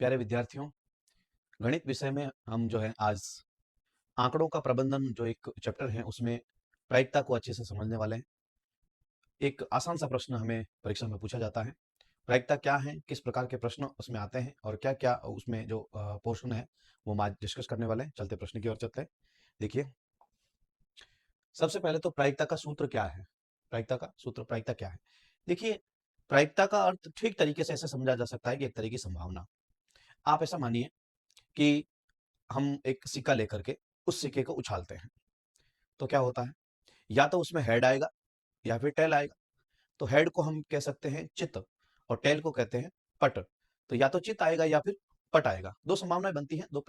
प्यारे विद्यार्थियों, गणित विषय में हम जो है आज आंकड़ों का प्रबंधन जो एक चैप्टर है उसमें प्रायिकता को अच्छे से समझने वाले हैं। एक आसान सा प्रश्न हमें परीक्षा में पूछा जाता है, प्रायिकता क्या है, किस प्रकार के प्रश्न उसमें आते हैं और क्या क्या उसमें जो पोर्शन है वो हम आज डिस्कस करने वाले हैं। चलते प्रश्न की ओर चलते हैं। देखिए, सबसे पहले तो प्रायिकता का सूत्र क्या है। प्रायिकता क्या है। देखिए, प्रायिकता का अर्थ ठीक तरीके से ऐसे समझा जा सकता है कि एक तरह की संभावना। आप ऐसा मानिए कि हम एक सिक्का लेकर के उस सिक्के को उछालते हैं, तो क्या होता है, या तो उसमें हेड आएगा या फिर टेल आएगा। तो हेड को हम कह सकते हैं चित्त और टेल को कहते हैं पट। तो या तो चित्त आएगा या फिर पट आएगा। दो संभावनाएं बनती हैं, दो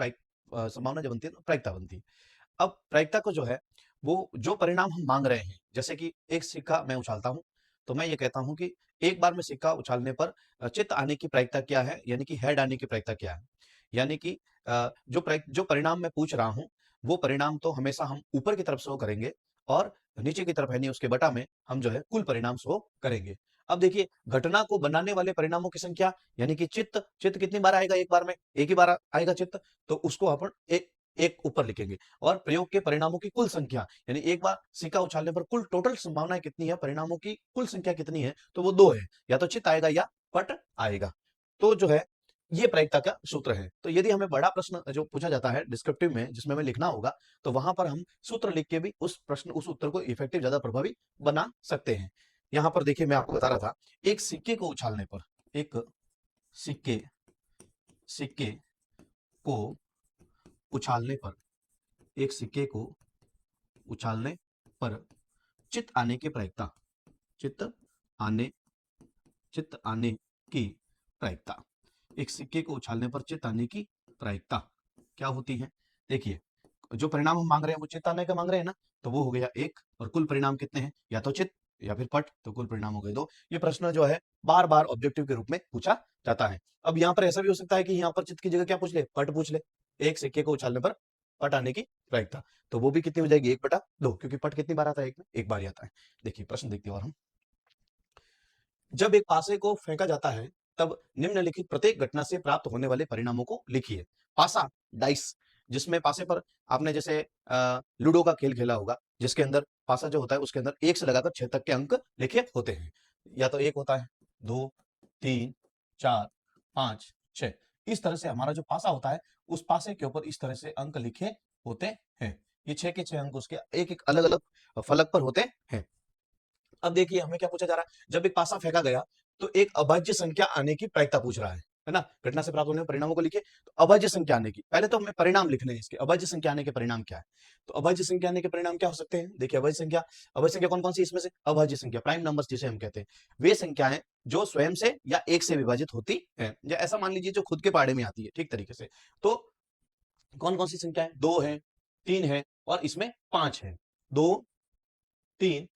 संभावना जो बनती है तो प्रायिकता बनती है। अब प्रायिकता को जो है वो जो परिणाम हम मांग रहे हैं, जैसे कि एक सिक्का मैं उछालता हूं, तो मैं ये कहता हूं कि एक बार में सिक्का उछालने पर चित्त आने की प्रायिकता क्या है, यानी कि हेड आने की प्रायिकता क्या है। यानी कि जो परिणाम मैं पूछ रहा हूं वो परिणाम तो हमेशा हम ऊपर की तरफ शो करेंगे और नीचे की तरफ यानी उसके बटा में हम जो है कुल परिणाम शो करेंगे। अब देखिए, घटना को बनाने वाले परिणामों की संख्या, यानी कि चित्त चित्त कितनी बार आएगा, एक बार में एक ही बार आएगा चित्त, तो उसको अपन एक एक ऊपर लिखेंगे। और प्रयोग के परिणामों की कुल संख्या, यानी एक बार सिक्का उछालने पर कुल टोटल संभावनाएं कितनी है, परिणामों की कुल संख्या कितनी है, तो वो दो है, या तो चित्त आएगा या पट आएगा। तो जो है ये प्रायिकता का सूत्र है। तो यदि हमें बड़ा प्रश्न जो पूछा जाता है डिस्क्रिप्टिव में, जिसमें हमें लिखना होगा, तो वहां पर हम सूत्र लिख के भी उस उत्तर को इफेक्टिव, ज्यादा प्रभावी बना सकते हैं। यहां पर देखिए, मैं आपको बता रहा था, एक सिक्के को उछालने पर, एक सिक्के सिक्के को उछालने पर एक सिक्के को उछालने पर चित्त आने की प्रायिकता, चित्त आने चित्त आने की प्रायिकता, एक सिक्के को उछालने पर चित्त आने की प्रायिकता क्या होती है। देखिए, जो परिणाम हम मांग रहे हैं वो चित्त आने का मांग रहे हैं ना, तो वो हो गया एक, और कुल परिणाम कितने हैं, या तो चित्त या फिर पट, तो कुल परिणाम हो गए दो। ये प्रश्न जो है बार बार ऑब्जेक्टिव के रूप में पूछा जाता है। अब यहाँ पर ऐसा भी हो सकता है कि यहाँ पर चित्त की जगह क्या पूछ ले, पट पूछ ले। एक सिक्के को उछालने पर पट आने की प्रायिकता, तो वो भी कितनी हो जाएगी, 1/2, क्योंकि पट कितनी बार आता है, एक बार ही आता है। देखिए प्रश्न देखते हैं और हम, जब एक पासे को फेंका जाता है तब निम्नलिखित प्रत्येक घटना से प्राप्त होने वाले परिणामों को लिखिए। पासा, डाइस, जिसमें पासे पर आपने जैसे लूडो का खेल खेला होगा, जिसके अंदर पासा जो होता है उसके अंदर 1 से लगाकर 6 तक के अंक लिखे होते हैं। या तो 1 होता है, 2, 3, 4, 5, 6। इस तरह से हमारा जो पासा होता है, उस पासे के ऊपर इस तरह से अंक लिखे होते हैं। ये 6 के 6 अंक उसके एक एक अलग अलग फलक पर होते हैं। अब देखिए, हमें क्या पूछा जा रहा है, जब एक पासा फेंका गया तो एक अभाज्य संख्या आने की प्रायिकता पूछ रहा है ना। घटना से प्राप्त होने वाले परिणामों को लिखिए, तो अभाज्य संख्या आने की, पहले तो हमें परिणाम लिखने हैं इसके, अभाज्य संख्या आने के परिणाम क्या है। तो अभाज्य संख्या आने के परिणाम क्या हो सकते हैं, देखिए, अभाज्य संख्या कौन कौन सी इसमें से, अभाज्य संख्या प्राइम नंबर्स जिसे हम कहते हैं, वे संख्याएं जो स्वयं से या एक से विभाजित होती है, या ऐसा मान लीजिए जो खुद के पाड़े में आती है, ठीक तरीके से। तो कौन कौन सी संख्या है, 2 है, 3 है और इसमें 5 है। 2, 3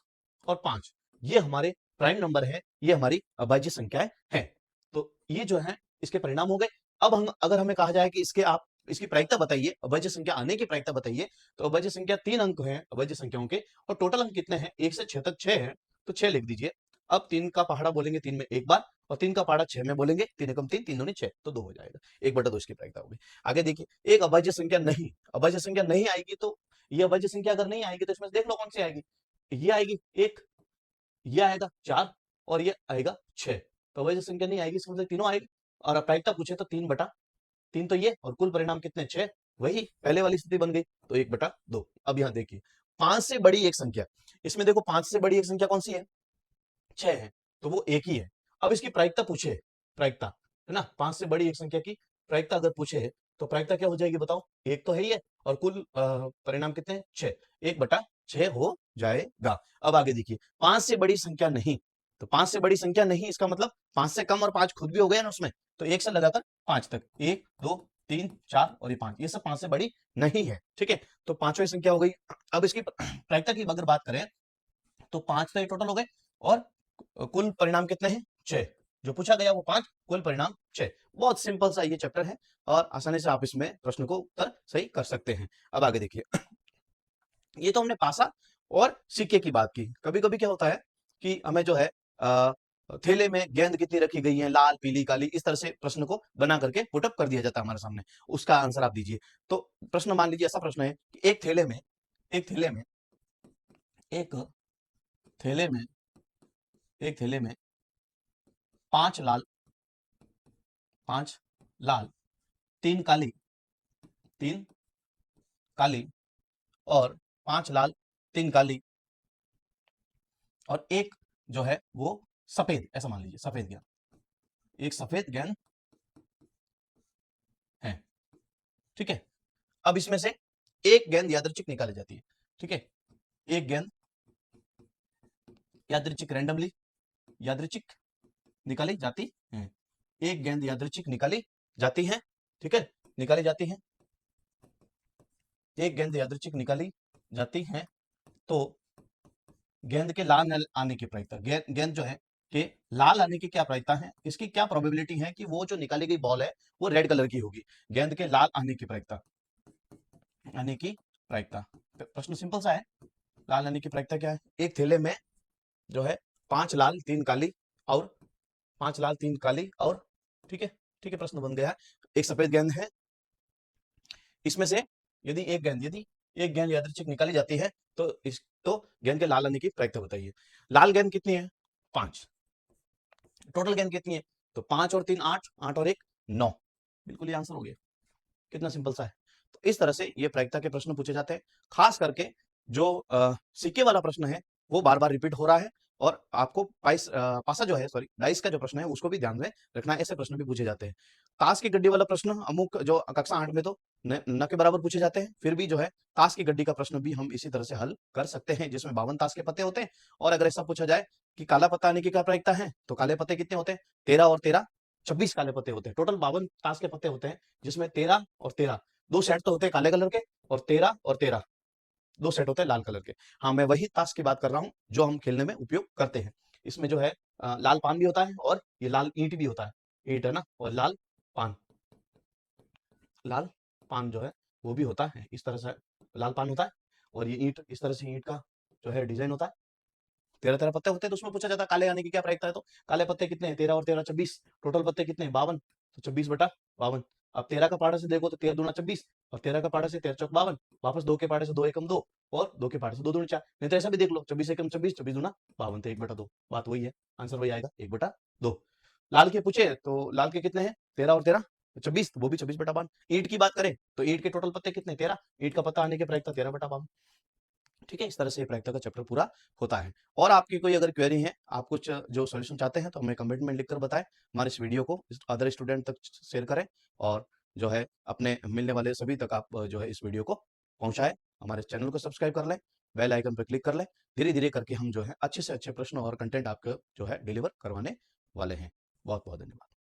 और 5, ये हमारे प्राइम नंबर है, ये हमारी अभाज्य संख्याएं हैं। तो ये जो है इसके परिणाम हो गए। अब हम, अगर हमें कहा जाए कि इसकी प्रायिकता बताइए, अभाज्य संख्या आने की प्रायिकता बताइए, तो अभाज्य संख्या 3 अंक हैं अभाज्य संख्याओं के, और टोटल अंक कितने हैं, 1 से 6 तक 6 है, तो 6 लिख दीजिए। अब 3 का पहाड़ा बोलेंगे 3 में एक बार, और 3 का पहाड़ा 6 में बोलेंगे, 3 एकम 3, 3 दूनी 6, तो 2 हो जाएगा। 1/2 इसकी प्रायिकता होगी। आगे देखिए, एक अभाज्य संख्या नहीं आएगी, तो ये अभाज्य संख्या अगर नहीं आएगी तो इसमें से देख लो कौन सी आएगी। ये आएगी 1, ये आएगा 4 और ये आएगा 6। तो अभाज्य संख्या नहीं आएगी, इसका मतलब तीनों आएगी। और प्रायिकता पूछे तो 3/3, तो ये, और कुल परिणाम कितने, 6, वही पहले वाली स्थिति बन गई, तो 1/2। अब यहां देखिए, 5 से बड़ी एक संख्या, इसमें देखो 5 से बड़ी एक संख्या कौन सी है, 6 है, तो वो एक ही है। अब इसकी प्रायिकता पूछे, प्रायिकता है ना, 5 से बड़ी एक संख्या की प्रायिकता अगर पूछे, तो प्रायिकता क्या हो जाएगी बताओ, एक तो है ही है, और कुल परिणाम कितने हैं, 6, 1/6 हो जाएगा। अब आगे देखिए, 5 से बड़ी संख्या नहीं, तो 5 से बड़ी संख्या नहीं, इसका मतलब 5 से कम और 5 खुद भी हो गए ना उसमें, तो 1 से लगाकर 5 तक, 1, 2, 3, 4 और ये 5, ये सब 5 से बड़ी नहीं है, ठीक है। तो पांचवी संख्या हो गई। अब इसकी प्रायिकता की अगर बात करें, तो 5 तो ये टोटल हो गए, और कुल परिणाम कितने हैं, 6, जो पूछा गया वो 5, कुल परिणाम 6। बहुत सिंपल सा ये चैप्टर है, और आसानी से आप इसमें प्रश्न को उत्तर सही कर सकते हैं। अब आगे देखिए, ये तो हमने पासा और सिक्के की बात की। कभी कभी क्या होता है कि हमें जो है थैले में गेंद कितनी रखी गई है, लाल, पीली, काली, इस तरह से प्रश्न को बना करके पुटअप कर दिया जाता है हमारे सामने, उसका आंसर आप दीजिए। तो प्रश्न मान लीजिए ऐसा प्रश्न है कि एक थैले में एक थैले में एक थैले में एक थैले में पांच लाल तीन काली तीन काली और पांच लाल तीन काली और एक जो है वो सफेद, ऐसा मान लीजिए सफेद गेंद, एक सफेद गेंद है, ठीक है। अब इसमें से एक गेंद यादृच्छिक निकाली जाती है, ठीक है। एक गेंद यादृच्छिक यादृच्छिक निकाली जाती है, एक गेंद यादृच्छिक निकाली जाती है, ठीक है, निकाली जाती है, एक गेंद यादृच्छिक निकाली जाती है। तो गेंद के लाल आने की प्रायिकता, गेंद जो है कि लाल आने की क्या प्रायिकता है, इसकी क्या प्रोबेबिलिटी है कि वो जो निकाली गई बॉल है वो रेड कलर की होगी। गेंद के लाल आने की प्रायिकता, प्रश्न सिंपल सा है। लाल आने की प्रायिकता क्या है, एक थैले में जो है पांच लाल तीन काली और ठीक है, ठीक है, प्रश्न बन गया है। एक सफेद गेंद है, इसमें से यदि एक गेंद यादृच्छिक निकाली जाती है तो गेंद के लाल आने की प्रायिकता बताइए। लाल गेंद कितनी है, 5, टोटल गेंद कितनी है, तो 5 और 3 8, 8 और 1 9, बिल्कुल ये आंसर हो गया। कितना सिंपल सा है। तो इस तरह से ये प्रायिकता के प्रश्न पूछे जाते हैं। खास करके जो सिक्के वाला प्रश्न है वो बार बार रिपीट हो रहा है और आपको पासा जो है सॉरी डाइस का जो प्रश्न है उसको भी ध्यान में रखना है, ऐसे प्रश्न भी पूछे जाते हैं। ताश की गड्डी वाला प्रश्न अमुक जो कक्षा 8 में तो न के बराबर पूछे जाते हैं, फिर भी जो है ताश की गड्डी का प्रश्न भी हम इसी तरह से हल कर सकते हैं, जिसमें 52 ताश के पत्ते होते हैं। और अगर ऐसा पूछा जाए कि काला पत्ता आने की क्या प्रायिकता है, तो काले पत्ते कितने होते हैं, 13 और 13 26 काले पत्ते होते हैं। टोटल 52 ताश के पत्ते होते हैं, जिसमें 13 और 13 दो सेट तो होते हैं काले कलर के, और 13 और 13 दो सेट होते हैं लाल कलर के। हाँ, मैं वही ताश की बात कर रहा हूँ जो हम खेलने में उपयोग करते हैं। इसमें जो है लाल पान भी होता है और ये लाल ईंट भी होता है, ईंट है ना, और पान लाल पान जो है वो भी होता है, इस तरह से लाल पान होता है। और ये ईंट, इस तरह से ईंट का जो है डिजाइन होता है। 13 13 पत्ते होते हैं, तो उसमें पूछा जाता है काले आने की क्या प्रायिकता है, तो काले पत्ते कितने हैं, 13 और 13 26, टोटल पत्ते कितने हैं 52, तो 26/52। अब 13 का पाड़ा से देखो तो 13 दूना 26 और 13 का पाड़ा से 13 चौक 52, वापस 2 के पाड़े से 2 एकम 2 और 2 के पाड़े से 2 दूनी 4, नहीं तो ऐसा भी देख लो 24 एकम 26, 24 दूना 52, तो 1/2, बात वही है, आंसर वही आएगा 1/2। लाल के पूछे तो लाल के कितने हैं, 13 और 13 26, वो भी 26/52। ईंट की बात करें तो ईंट के टोटल पत्ते कितने, 13, ईंट का पत्ता आने के प्रायिकता 13/52। ठीक है, इस तरह से ये प्रायिकता का चैप्टर पूरा होता है। और आपकी कोई अगर क्वेरी है, आप कुछ जो सॉल्यूशन चाहते हैं, तो हमें कमेंट में लिखकर बताएं। हमारे इस वीडियो को अदर स्टूडेंट तक शेयर करें और जो है अपने मिलने वाले सभी तक आप जो है इस वीडियो को पहुंचाएं। हमारे चैनल को सब्सक्राइब कर लें, बेल आइकन पर क्लिक कर लें। धीरे धीरे करके हम जो है अच्छे से अच्छे प्रश्न और कंटेंट आपको जो है डिलीवर करवाने वाले हैं। बहुत बहुत धन्यवाद।